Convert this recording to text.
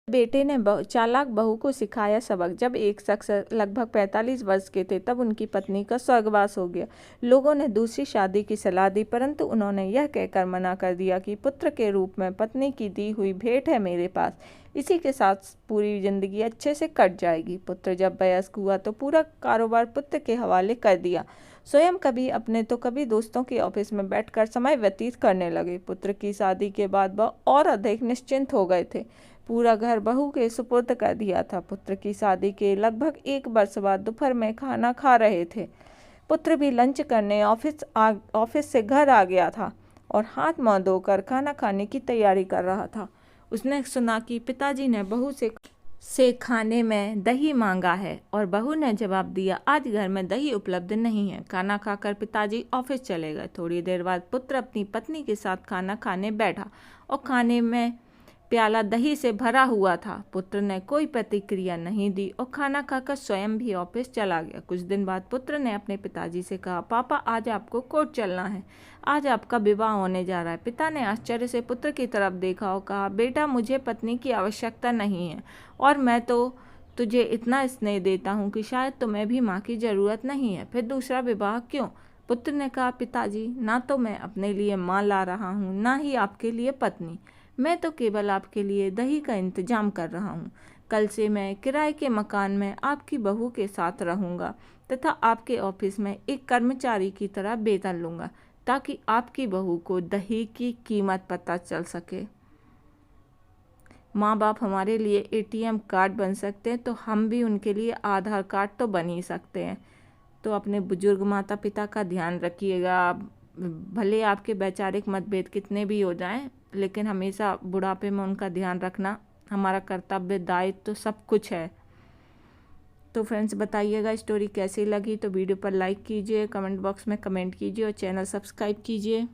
बेटे ने चालाक बहू को सिखाया सबक। जब एक शख्स लगभग 45 वर्ष के थे तब उनकी पत्नी का स्वर्गवास हो गया। लोगों ने दूसरी शादी की सलाह दी, परंतु उन्होंने यह कहकर मना कर दिया कि पुत्र के रूप में पत्नी की दी हुई भेंट है मेरे पास, इसी के साथ पूरी जिंदगी अच्छे से कट जाएगी। पुत्र जब वयस्क हुआ तो पूरा कारोबार पुत्र के हवाले कर दिया। स्वयं कभी अपने तो कभी दोस्तों के ऑफिस में बैठकर समय व्यतीत करने लगे। पुत्र की शादी के बाद वह और अधिक निश्चिंत हो गए थे। पूरा घर बहू के सुपुर्द कर दिया था। पुत्र की शादी के लगभग 1 वर्ष बाद दोपहर में खाना खा रहे थे। पुत्र भी लंच करने ऑफिस से घर आ गया था और हाथ मुंह धोकर खाना खाने की तैयारी कर रहा था। उसने सुना कि पिताजी ने बहू से खाने में दही मांगा है और बहू ने जवाब दिया, आज घर में दही उपलब्ध नहीं है। खाना खाकर पिताजी ऑफिस चले गए। थोड़ी देर बाद पुत्र अपनी पत्नी के साथ खाना खाने बैठा और खाने में प्याला दही से भरा हुआ था। पुत्र ने कोई प्रतिक्रिया नहीं दी और खाना खाकर स्वयं भी ऑफिस चला गया। कुछ दिन बाद पुत्र ने अपने पिताजी से कहा, पापा आज आपको कोर्ट चलना है, आज आपका विवाह होने जा रहा है। पिता ने आश्चर्य से पुत्र की तरफ देखा और कहा, बेटा मुझे पत्नी की आवश्यकता नहीं है और मैं तो तुझे इतना स्नेह देता हूँ कि शायद तुम्हें भी माँ की ज़रूरत नहीं है, फिर दूसरा विवाह क्यों? पुत्र ने कहा, पिताजी ना तो मैं अपने लिए माँ ला रहा हूँ ना ही आपके लिए पत्नी, मैं तो केवल आपके लिए दही का इंतजाम कर रहा हूँ। कल से मैं किराए के मकान में आपकी बहू के साथ रहूँगा तथा आपके ऑफिस में एक कर्मचारी की तरह वेतन लूँगा ताकि आपकी बहू को दही की कीमत पता चल सके। माँ बाप हमारे लिए एटीएम कार्ड बन सकते हैं तो हम भी उनके लिए आधार कार्ड तो बन ही सकते हैं। तो अपने बुजुर्ग माता पिता का ध्यान रखिएगा। भले आपके वैचारिक मतभेद कितने भी हो जाएं, लेकिन हमेशा बुढ़ापे में उनका ध्यान रखना हमारा कर्तव्य, दायित्व तो सब कुछ है। तो फ्रेंड्स बताइएगा स्टोरी कैसी लगी, तो वीडियो पर लाइक कीजिए, कमेंट बॉक्स में कमेंट कीजिए और चैनल सब्सक्राइब कीजिए।